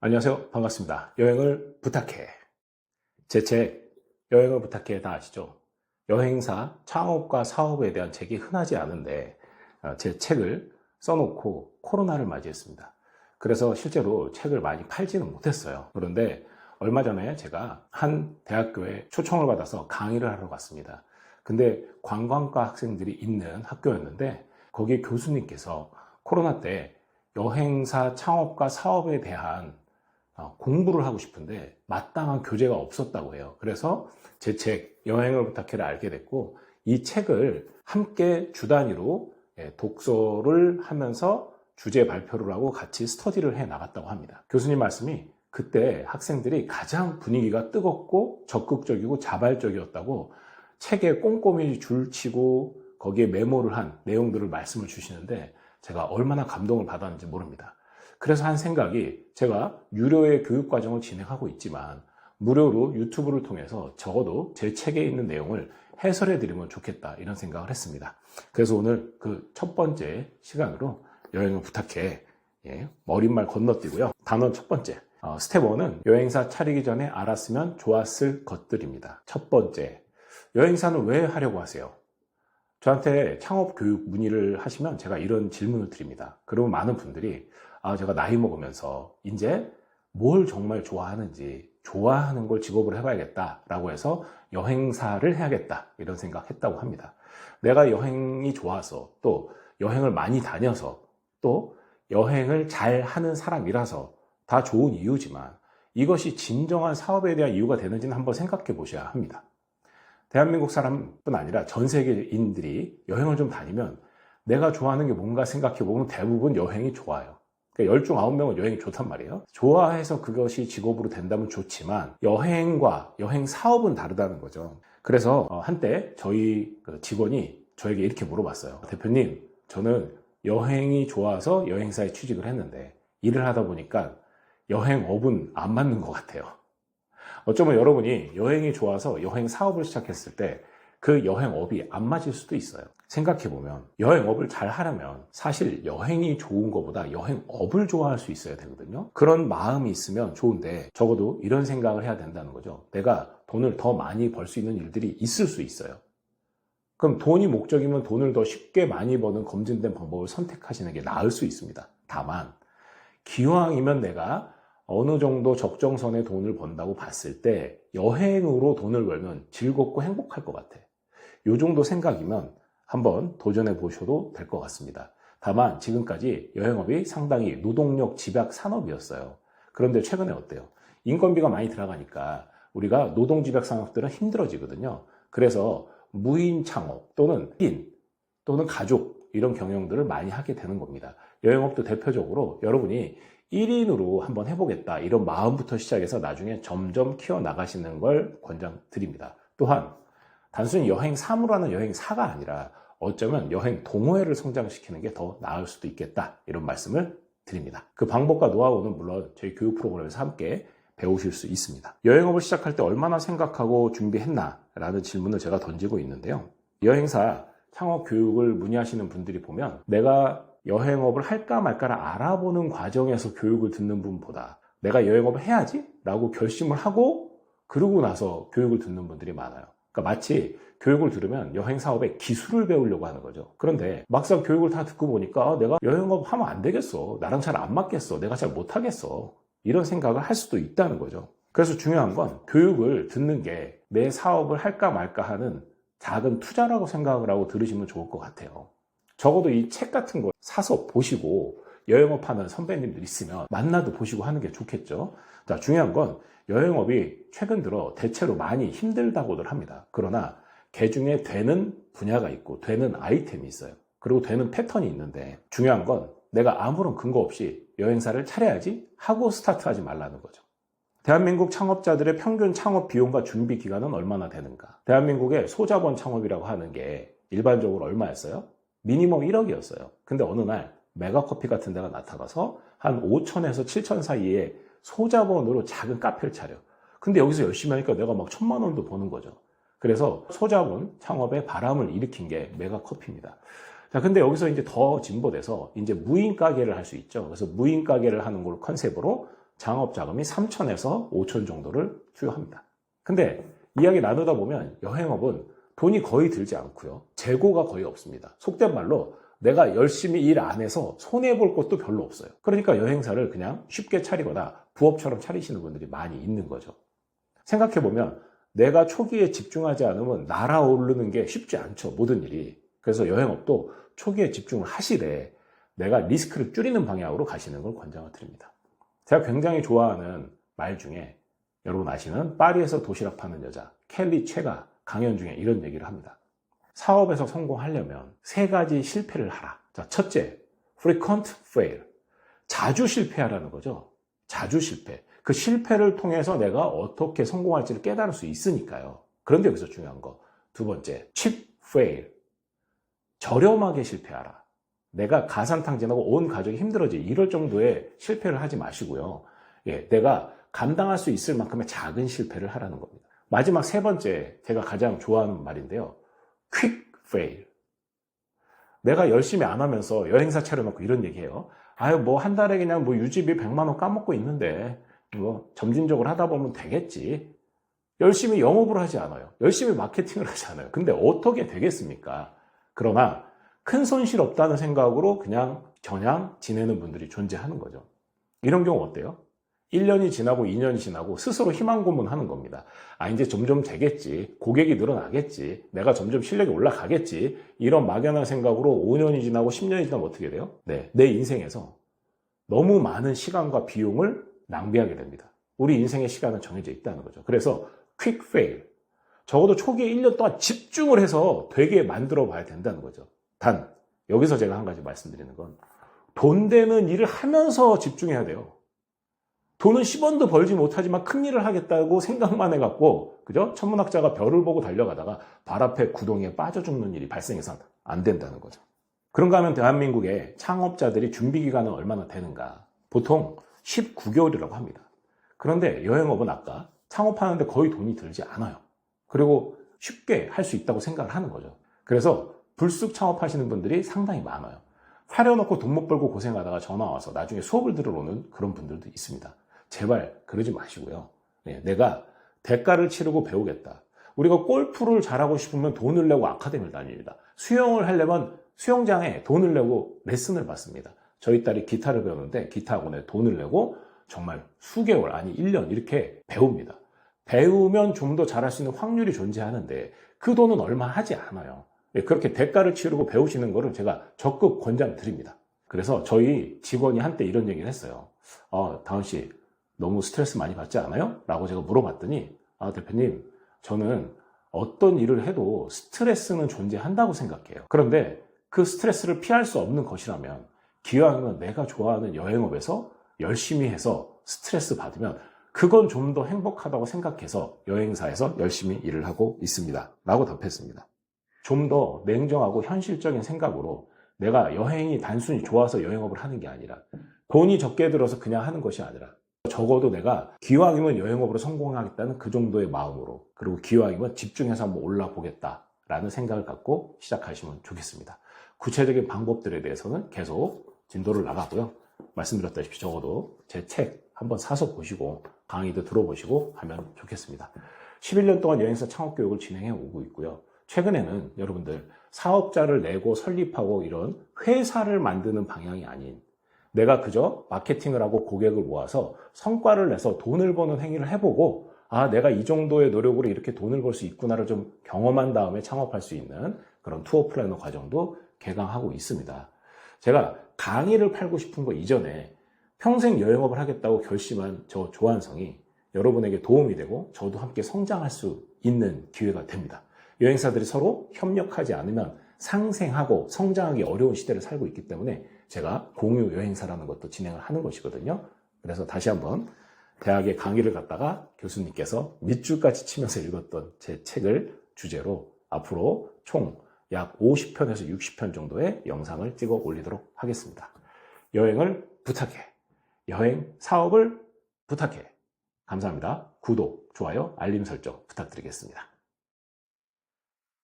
안녕하세요. 반갑습니다. 여행을 부탁해. 제 책, 여행을 부탁해 다 아시죠? 여행사, 창업과 사업에 대한 책이 흔하지 않은데 제 책을 써놓고 코로나를 맞이했습니다. 그래서 실제로 책을 많이 팔지는 못했어요. 그런데 얼마 전에 제가 한 대학교에 초청을 받아서 강의를 하러 갔습니다. 근데 관광과 학생들이 있는 학교였는데 거기 교수님께서 코로나 때 여행사 창업과 사업에 대한 공부를 하고 싶은데 마땅한 교재가 없었다고 해요. 그래서 제 책 여행을 부탁해를 알게 됐고, 이 책을 함께 주 단위로 독서를 하면서 주제 발표를 하고 같이 스터디를 해 나갔다고 합니다. 교수님 말씀이 그때 학생들이 가장 분위기가 뜨겁고 적극적이고 자발적이었다고 책에 꼼꼼히 줄치고 거기에 메모를 한 내용들을 말씀을 주시는데, 제가 얼마나 감동을 받았는지 모릅니다. 그래서 한 생각이, 제가 유료의 교육과정을 진행하고 있지만 무료로 유튜브를 통해서 적어도 제 책에 있는 내용을 해설해 드리면 좋겠다, 이런 생각을 했습니다. 그래서 오늘 그 첫 번째 시간으로 여행을 부탁해, 머릿말 건너뛰고요. 단원 첫 번째, 스텝 1은 여행사 차리기 전에 알았으면 좋았을 것들입니다. 첫 번째, 여행사는 왜 하려고 하세요? 저한테 창업 교육 문의를 하시면 제가 이런 질문을 드립니다. 그러면 많은 분들이 제가 나이 먹으면서 이제 뭘 정말 좋아하는지, 좋아하는 걸 직업으로 해봐야겠다라고 해서 여행사를 해야겠다, 이런 생각했다고 합니다. 내가 여행이 좋아서, 또 여행을 많이 다녀서, 또 여행을 잘 하는 사람이라서 다 좋은 이유지만, 이것이 진정한 사업에 대한 이유가 되는지는 한번 생각해 보셔야 합니다. 대한민국 사람뿐 아니라 전 세계인들이 여행을 좀 다니면 내가 좋아하는 게 뭔가 생각해 보면 대부분 여행이 좋아요. 그러니까 10중 9명은 여행이 좋단 말이에요. 좋아해서 그것이 직업으로 된다면 좋지만 여행과 여행 사업은 다르다는 거죠. 그래서 한때 저희 직원이 저에게 이렇게 물어봤어요. 대표님, 저는 여행이 좋아서 여행사에 취직을 했는데 일을 하다 보니까 여행업은 안 맞는 것 같아요. 어쩌면 여러분이 여행이 좋아서 여행 사업을 시작했을 때 그 여행업이 안 맞을 수도 있어요. 생각해보면 여행업을 잘 하려면 사실 여행이 좋은 것보다 여행업을 좋아할 수 있어야 되거든요. 그런 마음이 있으면 좋은데, 적어도 이런 생각을 해야 된다는 거죠. 내가 돈을 더 많이 벌 수 있는 일들이 있을 수 있어요. 그럼 돈이 목적이면 돈을 더 쉽게 많이 버는 검증된 방법을 선택하시는 게 나을 수 있습니다. 다만 기왕이면 내가 어느 정도 적정선의 돈을 번다고 봤을 때 여행으로 돈을 벌면 즐겁고 행복할 것 같아. 이 정도 생각이면 한번 도전해 보셔도 될 것 같습니다. 다만 지금까지 여행업이 상당히 노동력 집약 산업이었어요. 그런데 최근에 어때요? 인건비가 많이 들어가니까 우리가 노동 집약 산업들은 힘들어지거든요. 그래서 무인 창업 또는 1인 또는 가족, 이런 경영들을 많이 하게 되는 겁니다. 여행업도 대표적으로 여러분이 1인으로 한번 해보겠다, 이런 마음부터 시작해서 나중에 점점 키워나가시는 걸 권장드립니다. 또한 단순히 여행 사무로 하는 여행사가 아니라 어쩌면 여행 동호회를 성장시키는 게 더 나을 수도 있겠다, 이런 말씀을 드립니다. 그 방법과 노하우는 물론 저희 교육 프로그램에서 함께 배우실 수 있습니다. 여행업을 시작할 때 얼마나 생각하고 준비했나 라는 질문을 제가 던지고 있는데요. 여행사 창업 교육을 문의하시는 분들이 보면 내가 여행업을 할까 말까를 알아보는 과정에서 교육을 듣는 분보다 내가 여행업을 해야지 라고 결심을 하고 그러고 나서 교육을 듣는 분들이 많아요. 그러니까 마치 교육을 들으면 여행사업의 기술을 배우려고 하는 거죠. 그런데 막상 교육을 다 듣고 보니까 내가 여행업 하면 안 되겠어, 나랑 잘 안 맞겠어, 내가 잘 못하겠어, 이런 생각을 할 수도 있다는 거죠. 그래서 중요한 건 교육을 듣는 게 내 사업을 할까 말까 하는 작은 투자라고 생각을 하고 들으시면 좋을 것 같아요. 적어도 이 책 같은 거 사서 보시고 여행업 하는 선배님들 있으면 만나도 보시고 하는 게 좋겠죠. 자, 중요한 건 여행업이 최근 들어 대체로 많이 힘들다고들 합니다. 그러나 개중에 되는 분야가 있고 되는 아이템이 있어요. 그리고 되는 패턴이 있는데, 중요한 건 내가 아무런 근거 없이 여행사를 차려야지 하고 스타트하지 말라는 거죠. 대한민국 창업자들의 평균 창업 비용과 준비 기간은 얼마나 되는가? 대한민국의 소자본 창업이라고 하는 게 일반적으로 얼마였어요? 미니멈 1억이었어요. 근데 어느 날 메가커피 같은 데가 나타나서 한 5천에서 7천 사이에 소자본으로 작은 카페를 차려. 근데 여기서 열심히 하니까 내가 막 1,000만 원도 버는 거죠. 그래서 소자본 창업에 바람을 일으킨 게 메가커피입니다. 자, 근데 여기서 이제 더 진보돼서 이제 무인 가게를 할 수 있죠. 그래서 무인 가게를 하는 걸 컨셉으로 창업 자금이 3천에서 5천 정도를 투여합니다. 근데 이야기 나누다 보면 여행업은 돈이 거의 들지 않고요. 재고가 거의 없습니다. 속된 말로 내가 열심히 일 안 해서 손해볼 것도 별로 없어요. 그러니까 여행사를 그냥 쉽게 차리거나 부업처럼 차리시는 분들이 많이 있는 거죠. 생각해보면 내가 초기에 집중하지 않으면 날아오르는 게 쉽지 않죠. 모든 일이. 그래서 여행업도 초기에 집중을 하시되 내가 리스크를 줄이는 방향으로 가시는 걸 권장을 드립니다. 제가 굉장히 좋아하는 말 중에 여러분 아시는 파리에서 도시락 파는 여자 켈리 최가 강연 중에 이런 얘기를 합니다. 사업에서 성공하려면 3가지 실패를 하라. 자, 첫째, frequent fail. 자주 실패하라는 거죠. 자주 실패. 그 실패를 통해서 내가 어떻게 성공할지를 깨달을 수 있으니까요. 그런데 여기서 중요한 거. 두 번째, cheap fail. 저렴하게 실패하라. 내가 가산탕진하고 온 가족이 힘들어지 이럴 정도의 실패를 하지 마시고요. 예, 내가 감당할 수 있을 만큼의 작은 실패를 하라는 겁니다. 마지막 3번째, 제가 가장 좋아하는 말인데요. quick fail. 내가 열심히 안 하면서 여행사 차려놓고 이런 얘기해요. 아유, 뭐 한 달에 그냥 뭐 유지비 100만 원 까먹고 있는데 뭐 점진적으로 하다 보면 되겠지. 열심히 영업을 하지 않아요. 열심히 마케팅을 하지 않아요. 근데 어떻게 되겠습니까? 그러나 큰 손실 없다는 생각으로 그냥 지내는 분들이 존재하는 거죠. 이런 경우 어때요? 1년이 지나고 2년이 지나고 스스로 희망 고문하는 겁니다. 아, 이제 점점 되겠지. 고객이 늘어나겠지. 내가 점점 실력이 올라가겠지. 이런 막연한 생각으로 5년이 지나고 10년이 지나면 어떻게 돼요? 네, 내 인생에서 너무 많은 시간과 비용을 낭비하게 됩니다. 우리 인생의 시간은 정해져 있다는 거죠. 그래서 quick fail. 적어도 초기에 1년 동안 집중을 해서 되게 만들어 봐야 된다는 거죠. 단, 여기서 제가 한 가지 말씀드리는 건 돈 되는 일을 하면서 집중해야 돼요. 돈은 10원도 벌지 못하지만 큰 일을 하겠다고 생각만 해갖고, 그죠? 천문학자가 별을 보고 달려가다가 발 앞에 구덩이에 빠져 죽는 일이 발생해서 안 된다는 거죠. 그런가 하면 대한민국의 창업자들이 준비기간은 얼마나 되는가? 보통 19개월이라고 합니다. 그런데 여행업은 아까 창업하는데 거의 돈이 들지 않아요. 그리고 쉽게 할 수 있다고 생각을 하는 거죠. 그래서 불쑥 창업하시는 분들이 상당히 많아요. 사려놓고 돈 못 벌고 고생하다가 전화 와서 나중에 수업을 들으러 오는 그런 분들도 있습니다. 제발 그러지 마시고요. 내가 대가를 치르고 배우겠다. 우리가 골프를 잘하고 싶으면 돈을 내고 아카데미를 다닙니다. 수영을 하려면 수영장에 돈을 내고 레슨을 받습니다. 저희 딸이 기타를 배우는데 기타 학원에 돈을 내고 정말 수개월, 아니 1년 이렇게 배웁니다. 배우면 좀 더 잘할 수 있는 확률이 존재하는데 그 돈은 얼마 하지 않아요. 그렇게 대가를 치르고 배우시는 거를 제가 적극 권장드립니다. 그래서 저희 직원이 한때 이런 얘기를 했어요. 다은 씨 너무 스트레스 많이 받지 않아요? 라고 제가 물어봤더니 대표님 저는 어떤 일을 해도 스트레스는 존재한다고 생각해요. 그런데 그 스트레스를 피할 수 없는 것이라면 기왕이면 내가 좋아하는 여행업에서 열심히 해서 스트레스 받으면 그건 좀 더 행복하다고 생각해서 여행사에서 열심히 일을 하고 있습니다. 라고 답했습니다. 좀 더 냉정하고 현실적인 생각으로 내가 여행이 단순히 좋아서 여행업을 하는 게 아니라 돈이 적게 들어서 그냥 하는 것이 아니라 적어도 내가 기왕이면 여행업으로 성공하겠다는 그 정도의 마음으로 그리고 기왕이면 집중해서 한번 올라보겠다라는 생각을 갖고 시작하시면 좋겠습니다. 구체적인 방법들에 대해서는 계속 진도를 나가고요. 말씀드렸다시피 적어도 제 책 한번 사서 보시고 강의도 들어보시고 하면 좋겠습니다. 11년 동안 여행사 창업 교육을 진행해 오고 있고요. 최근에는 여러분들 사업자를 내고 설립하고 이런 회사를 만드는 방향이 아닌 내가 그저 마케팅을 하고 고객을 모아서 성과를 내서 돈을 버는 행위를 해보고 내가 이 정도의 노력으로 이렇게 돈을 벌 수 있구나를 좀 경험한 다음에 창업할 수 있는 그런 투어 플래너 과정도 개강하고 있습니다. 제가 강의를 팔고 싶은 거 이전에 평생 여행업을 하겠다고 결심한 저 조한성이 여러분에게 도움이 되고 저도 함께 성장할 수 있는 기회가 됩니다. 여행사들이 서로 협력하지 않으면 상생하고 성장하기 어려운 시대를 살고 있기 때문에 제가 공유 여행사라는 것도 진행을 하는 것이거든요. 그래서 다시 한번 대학에 강의를 갔다가 교수님께서 밑줄까지 치면서 읽었던 제 책을 주제로 앞으로 총 약 50편에서 60편 정도의 영상을 찍어 올리도록 하겠습니다. 여행을 부탁해. 여행 사업을 부탁해. 감사합니다. 구독, 좋아요, 알림 설정 부탁드리겠습니다.